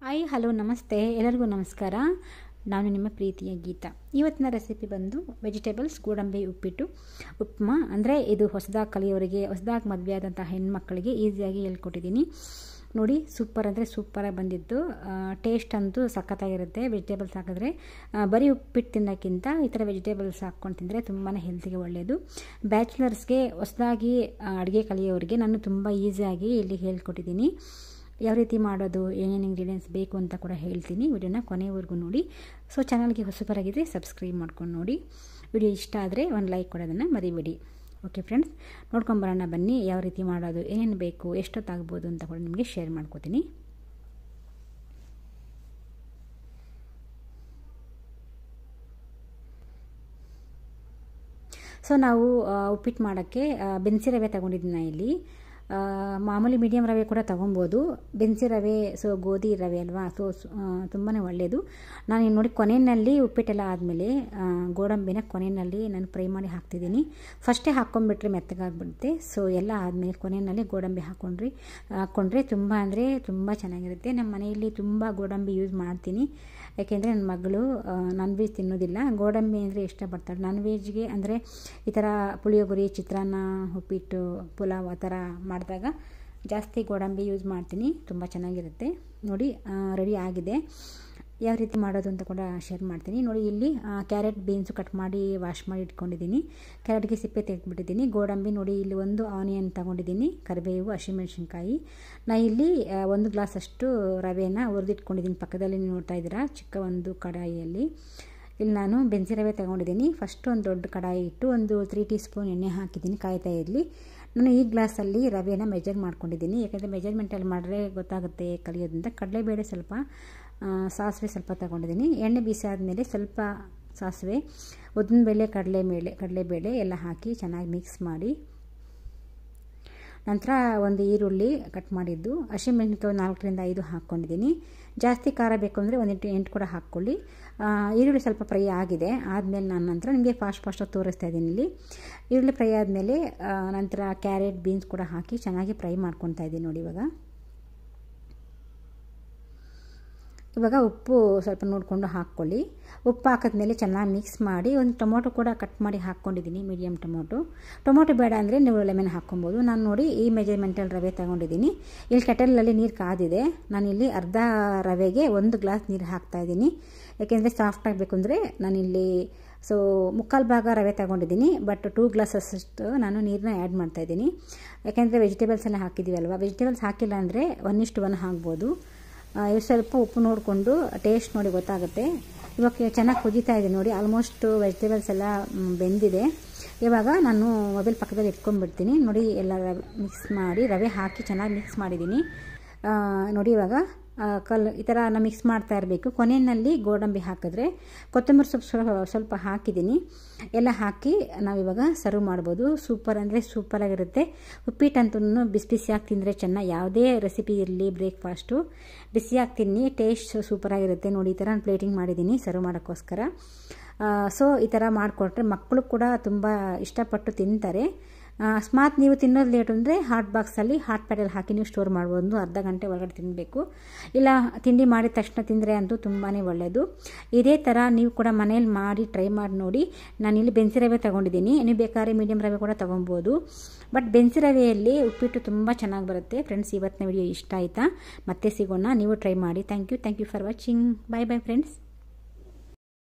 Hi hello ನಮಸ್ತೆ ಎಲ್ಲರಿಗೂ ನಮಸ್ಕಾರ. ನಾನು ನಿಮ್ಮ ಪ್ರೀತಿಯ ಗೀತಾ. ಇವತ್ತಿನ ರೆಸಿಪಿ ಬಂದು ವೆಜಿಟೇಬಲ್ಸ್ ಗೋಡಂಬಿ ಉಪ್ಪಿಟ್ಟು ಉಪ್ಮಾ. ಅಂದರೆ ಇದು ಹೊಸದಾಗಿ ಕಲಿಯೋರಿಗೆ, ಹೊಸದಾಗಿ ಮದುವೆ ಆದಂಥ ಹೆಣ್ಮಕ್ಳಿಗೆ ಈಸಿಯಾಗಿ ಹೇಳ್ಕೊಟ್ಟಿದ್ದೀನಿ ನೋಡಿ. ಸೂಪರ್ ಅಂದರೆ ಸೂಪರಾಗಿ ಬಂದಿತ್ತು. ಟೇಸ್ಟ್ ಅಂತೂ ಸಖತ್ತಾಗಿರುತ್ತೆ. ವೆಜಿಟೇಬಲ್ಸ್ ಹಾಕಿದ್ರೆ ಬರೀ ಉಪ್ಪಿಟ್ಟು ತಿನ್ನೋಕ್ಕಿಂತ ಈ ಥರ ವೆಜಿಟೇಬಲ್ಸ್ ಹಾಕ್ಕೊಂಡು ತಿಂದರೆ ತುಂಬಾ ಹೆಲ್ತಿಗೆ ಒಳ್ಳೆಯದು. ಬ್ಯಾಚುಲರ್ಸ್ಗೆ, ಹೊಸದಾಗಿ ಅಡುಗೆ ಕಲಿಯೋರಿಗೆ ನಾನು ತುಂಬ ಈಸಿಯಾಗಿ ಇಲ್ಲಿ ಹೇಳ್ಕೊಟ್ಟಿದ್ದೀನಿ. ಯಾವ ರೀತಿ ಮಾಡೋದು, ಏನೇನು ಇಂಗ್ರೀಡಿಯೆಂಟ್ಸ್ ಬೇಕು ಅಂತ ಕೂಡ ಹೇಳ್ತೀನಿ. ವಿಡಿಯೋನ ಕೊನೆವರೆಗೂ ನೋಡಿ. ಸೊ ಚಾನಲ್ಗೆ ಹೊಸಬರಾಗಿದ್ದರೆ ಸಬ್ಸ್ಕ್ರೈಬ್ ಮಾಡ್ಕೊಂಡು ನೋಡಿ. ವಿಡಿಯೋ ಇಷ್ಟ ಆದರೆ ಒಂದು ಲೈಕ್ ಕೊಡೋದನ್ನು ಮರಿಬೇಡಿ. ಓಕೆ ಫ್ರೆಂಡ್ಸ್, ನೋಡ್ಕೊಂಬರೋಣ ಬನ್ನಿ. ಯಾವ ರೀತಿ ಮಾಡೋದು, ಏನೇನು ಬೇಕು, ಎಷ್ಟೊತ್ತಾಗ್ಬೋದು ಅಂತ ಕೂಡ ನಿಮಗೆ ಶೇರ್ ಮಾಡ್ಕೋತೀನಿ. ಸೊ ನಾವು ಉಪ್ಪಿಟ್ಟು ಮಾಡೋಕ್ಕೆ ಬೆನ್ಸಿ ರವೆ ತಗೊಂಡಿದ್ದೀನಿ ಇಲ್ಲಿ. ಮಾಮೂಲಿ ಮೀಡಿಯಮ್ ರವೆ ಕೂಡ ತೊಗೊಬೋದು. ಬೆನ್ಸಿ ರವೆ ಸೊ ಗೋಧಿ ರವೆ ಅಲ್ವಾ, ಸೊ ತುಂಬಾ ಒಳ್ಳೆಯದು. ನಾನು ನೋಡಿ ಕೊನೆಯಲ್ಲಿ ಉಪ್ಪಿಟ್ಟೆಲ್ಲ ಆದಮೇಲೆ ಗೋಡಂಬಿನ ಕೊನೆಯಲ್ಲಿ ನಾನು ಫ್ರೈ ಮಾಡಿ ಹಾಕ್ತಿದ್ದೀನಿ. ಫಸ್ಟೇ ಹಾಕ್ಕೊಂಡ್ಬಿಟ್ರೆ ಮೆತ್ತಗಾಗ್ಬಿಡುತ್ತೆ. ಸೊ ಎಲ್ಲ ಆದಮೇಲೆ ಕೊನೆಯಲ್ಲಿ ಗೋಡಂಬಿ ಹಾಕ್ಕೊಂಡ್ರೆ ತುಂಬ ಅಂದರೆ ತುಂಬ ಚೆನ್ನಾಗಿರುತ್ತೆ. ನಮ್ಮ ಮನೆಯಲ್ಲಿ ತುಂಬ ಗೋಡಂಬಿ ಯೂಸ್ ಮಾಡ್ತೀನಿ. ಯಾಕೆಂದರೆ ನನ್ನ ಮಗಳು ನಾನ್ ವೆಜ್ ತಿನ್ನೋದಿಲ್ಲ, ಗೋಡಂಬಿ ಅಂದರೆ ಇಷ್ಟಪಡ್ತಾಳೆ. ನಾನ್ ವೆಜ್ಗೆ ಅಂದರೆ ಈ ಥರ ಪುಳಿಯೋಗರೆ, ಚಿತ್ರಾನ್ನ, ಉಪ್ಪಿಟ್ಟು, ಪುಲಾವ್ ಆ ಥರ ಮಾಡಿದಾಗ ಜಾಸ್ತಿ ಗೋಡಂಬಿ ಯೂಸ್ ಮಾಡ್ತೀನಿ. ತುಂಬ ಚೆನ್ನಾಗಿರುತ್ತೆ. ನೋಡಿ ರೆಡಿ ಆಗಿದೆ. ಯಾವ ರೀತಿ ಮಾಡೋದು ಅಂತ ಕೂಡ ಶೇರ್ ಮಾಡ್ತೀನಿ ನೋಡಿ. ಇಲ್ಲಿ ಕ್ಯಾರೆಟ್, ಬೀನ್ಸು ಕಟ್ ಮಾಡಿ ವಾಶ್ ಮಾಡಿ ಇಟ್ಕೊಂಡಿದ್ದೀನಿ. ಕ್ಯಾರೆಟ್ಗೆ ಸಿಪ್ಪೆ ತೆಗೆದುಬಿಟ್ಟಿದ್ದೀನಿ. ಗೋಡಂಬಿ ನೋಡಿ, ಇಲ್ಲಿ ಒಂದು ಆನಿಯನ್ ತೊಗೊಂಡಿದ್ದೀನಿ, ಕರಿಬೇವು, ಹಸಿಮೆಣಸಿನ್ಕಾಯಿ. ನಾನು ಇಲ್ಲಿ 1 ಗ್ಲಾಸ್ ಅಷ್ಟು ರವೆನ ಹುರಿದಿಟ್ಕೊಂಡಿದ್ದೀನಿ. ಪಕ್ಕದಲ್ಲಿ ನೋಡ್ತಾ ಇದ್ದೀರಾ, ಚಿಕ್ಕ ಒಂದು ಕಡಾಯಿಯಲ್ಲಿ. ಇಲ್ಲಿ ನಾನು ಬೆನ್ಸಿ ರವೆ ತೊಗೊಂಡಿದ್ದೀನಿ. ಫಸ್ಟು ಒಂದು ದೊಡ್ಡ ಕಡಾಯಿ ಇಟ್ಟು ಒಂದು 3 ಟೀ ಸ್ಪೂನ್ ಎಣ್ಣೆ ಹಾಕಿದ್ದೀನಿ, ಕಾಯ್ತಾ ಇರಲಿ. ನಾನು ಈ ಗ್ಲಾಸಲ್ಲಿ ರವೆನ ಮೆಜರ್ ಮಾಡ್ಕೊಂಡಿದ್ದೀನಿ. ಯಾಕೆಂದರೆ ಮೆಜರ್ಮೆಂಟಲ್ಲಿ ಮಾಡಿದ್ರೆ ಗೊತ್ತಾಗುತ್ತೆ ಕಲಿಯೋದ್ರಿಂದ. ಕಡಲೆಬೇಳೆ ಸ್ವಲ್ಪ, ಸಾಸಿವೆ ಸ್ವಲ್ಪ ತೊಗೊಂಡಿದ್ದೀನಿ. ಎಣ್ಣೆ ಬಿಸಿ ಆದಮೇಲೆ ಸ್ವಲ್ಪ ಸಾಸಿವೆ, ಉದ್ದಿನಬೇಳೆ, ಕಡಲೆಬೇಳೆ ಎಲ್ಲ ಹಾಕಿ ಚೆನ್ನಾಗಿ ಮಿಕ್ಸ್ ಮಾಡಿ, ನಂತರ ಒಂದು ಈರುಳ್ಳಿ ಕಟ್ ಮಾಡಿದ್ದು, ಹಸಿಮೆಣಸಿನಕಾಯಿ 4ರಿಂದ 5 ಹಾಕ್ಕೊಂಡಿದ್ದೀನಿ. ಜಾಸ್ತಿ ಖಾರ ಬೇಕು ಅಂದರೆ 8 ಕೂಡ ಹಾಕ್ಕೊಳ್ಳಿ. ಈರುಳ್ಳಿ ಸ್ವಲ್ಪ ಫ್ರೈ ಆದಮೇಲೆ ನಾನು ನಂತರ ನಿಮಗೆ ಫಾಸ್ಟಾಗಿ ತೋರಿಸ್ತಾ ಇದ್ದೀನಿ. ಇಲ್ಲಿ ಈರುಳ್ಳಿ ಫ್ರೈ ಆದಮೇಲೆ ನಂತರ ಕ್ಯಾರೆಟ್, ಬೀನ್ಸ್ ಕೂಡ ಹಾಕಿ ಚೆನ್ನಾಗಿ ಫ್ರೈ ಮಾಡ್ಕೊತಾ ಇದ್ದೀನಿ ನೋಡಿ. ಇವಾಗ ಉಪ್ಪು ಸ್ವಲ್ಪ ನೋಡಿಕೊಂಡು ಹಾಕ್ಕೊಳ್ಳಿ. ಉಪ್ಪು ಹಾಕಿದ್ಮೇಲೆ ಚೆನ್ನಾಗಿ ಮಿಕ್ಸ್ ಮಾಡಿ, ಒಂದು ಟೊಮೊಟೊ ಕೂಡ ಕಟ್ ಮಾಡಿ ಹಾಕ್ಕೊಂಡಿದ್ದೀನಿ, ಮೀಡಿಯಮ್ ಟೊಮೊಟೊ ಬೇಡ ಅಂದರೆ ನೀವು ಲೆಮನ್ ಹಾಕ್ಕೊಬೋದು. ನಾನು ನೋಡಿ ಈ ಮೆಜರ್ಮೆಂಟಲ್ಲಿ ರವೆ ತೊಗೊಂಡಿದ್ದೀನಿ. ಇಲ್ಲಿ ಕೆಟಲಲ್ಲಿ ನೀರು ಕಾದಿದೆ. ನಾನಿಲ್ಲಿ ಅರ್ಧ ರವೆಗೆ 1 ಗ್ಲಾಸ್ ನೀರು ಹಾಕ್ತಾಯಿದ್ದೀನಿ. ಯಾಕೆಂದರೆ ಸಾಫ್ಟ್ ಆಗಬೇಕು ಅಂದರೆ ನಾನಿಲ್ಲಿ ಸೊ 3/4 ಭಾಗ ರವೆ ತೊಗೊಂಡಿದ್ದೀನಿ. ಬಟ್ 2 ಗ್ಲಾಸಷ್ಟು ನಾನು ನೀರನ್ನ ಆ್ಯಡ್ ಮಾಡ್ತಾಯಿದ್ದೀನಿ. ಯಾಕೆಂದರೆ ವೆಜಿಟೇಬಲ್ಸ್ ಎಲ್ಲ ಹಾಕಿದ್ದೀವಲ್ವ, ವೆಜಿಟೇಬಲ್ಸ್ ಹಾಕಿಲ್ಲ ಅಂದರೆ 1:1 ಹಾಕ್ಬೋದು. ಸ್ವಲ್ಪ ಉಪ್ಪು ನೋಡಿಕೊಂಡು ಟೇಸ್ಟ್ ನೋಡಿ ಗೊತ್ತಾಗುತ್ತೆ. ಇವಾಗ ಚೆನ್ನಾಗಿ ಕುದೀತಾ ಇದೆ ನೋಡಿ. ಆಲ್ಮೋಸ್ಟ್ ವೆಜಿಟೇಬಲ್ಸ್ ಎಲ್ಲ ಬೆಂದಿದೆ. ಇವಾಗ ನಾನು ಮೊಬೈಲ್ ಪಕ್ಕದಲ್ಲಿ ಇಟ್ಕೊಂಡ್ಬಿಡ್ತೀನಿ ನೋಡಿ. ಎಲ್ಲ ಮಿಕ್ಸ್ ಮಾಡಿ ರವೆ ಹಾಕಿ ಚೆನ್ನಾಗಿ ಮಿಕ್ಸ್ ಮಾಡಿದ್ದೀನಿ ನೋಡಿ. ಇವಾಗ ಈ ಥರ ನಾನು ಮಿಕ್ಸ್ ಮಾಡ್ತಾ ಇರಬೇಕು. ಕೊನೆಯಲ್ಲಿ ಗೋಡಂಬಿ ಹಾಕಿದ್ರೆ, ಕೊತ್ತಂಬರಿ ಸೊಪ್ಪು ಸ್ವಲ್ಪ ಹಾಕಿದ್ದೀನಿ. ಎಲ್ಲ ಹಾಕಿ ನಾವಿವಾಗ ಸರ್ವ್ ಮಾಡ್ಬೋದು. ಸೂಪರ್ ಅಂದರೆ ಸೂಪರಾಗಿರುತ್ತೆ. ಉಪ್ಪಿಟ್ಟಂತೂ ಬಿಸಿಯಾಗಿ ತಿಂದರೆ ಚೆನ್ನಾಗಿ, ಯಾವುದೇ ರೆಸಿಪಿ ಇರಲಿ, ಬ್ರೇಕ್ಫಾಸ್ಟು ಬಿಸಿಯಾಗಿ ತಿನ್ನಿ, ಟೇಸ್ಟ್ ಸೂಪರಾಗಿರುತ್ತೆ ನೋಡಿ. ಈ ಥರ ನಾನು ಪ್ಲೇಟಿಂಗ್ ಮಾಡಿದ್ದೀನಿ ಸರ್ವ್ ಮಾಡೋಕ್ಕೋಸ್ಕರ. ಸೊ ಈ ಥರ ಮಾಡಿಕೊಟ್ರೆ ಮಕ್ಕಳು ಕೂಡ ತುಂಬ ಇಷ್ಟಪಟ್ಟು ತಿಂತಾರೆ. ಅಕಸ್ಮಾತ್ ನೀವು ತಿನ್ನೋದು ಲೇಟ್ ಅಂದರೆ ಹಾಟ್ ಬಾಕ್ಸಲ್ಲಿ, ಹಾಟ್ ಪ್ಯಾಡಲ್ಲಿ ಹಾಕಿ ನೀವು ಸ್ಟೋರ್ ಮಾಡ್ಬೋದು. ಅರ್ಧ ಗಂಟೆ ಒಳಗಡೆ ತಿನ್ನಬೇಕು. ಇಲ್ಲ ತಿಂಡಿ ಮಾಡಿದ ತಕ್ಷಣ ತಿಂದರೆ ಅಂತೂ ತುಂಬಾ ಒಳ್ಳೆಯದು. ಇದೇ ಥರ ನೀವು ಕೂಡ ಮನೇಲಿ ಮಾಡಿ ಟ್ರೈ ಮಾಡಿ ನೋಡಿ. ನಾನಿಲ್ಲಿ ಬೆನ್ಸಿ ರವೆ ತೊಗೊಂಡಿದ್ದೀನಿ. ನೀವು ಬೇಕಾದ್ರೆ ಮೀಡಿಯಮ್ ರವೆ ಕೂಡ ತೊಗೊಬೋದು. ಬಟ್ ಬೆನ್ಸಿ ರವೆಯಲ್ಲಿ ಉಪ್ಪಿಟ್ಟು ತುಂಬ ಚೆನ್ನಾಗಿ ಬರುತ್ತೆ. ಫ್ರೆಂಡ್ಸ್, ಇವತ್ತಿನ ವಿಡಿಯೋ ಇಷ್ಟ ಆಯಿತಾ? ಮತ್ತೆ ಸಿಗೋಣ. ನೀವು ಟ್ರೈ ಮಾಡಿ. Thank you for watching. Bye friends.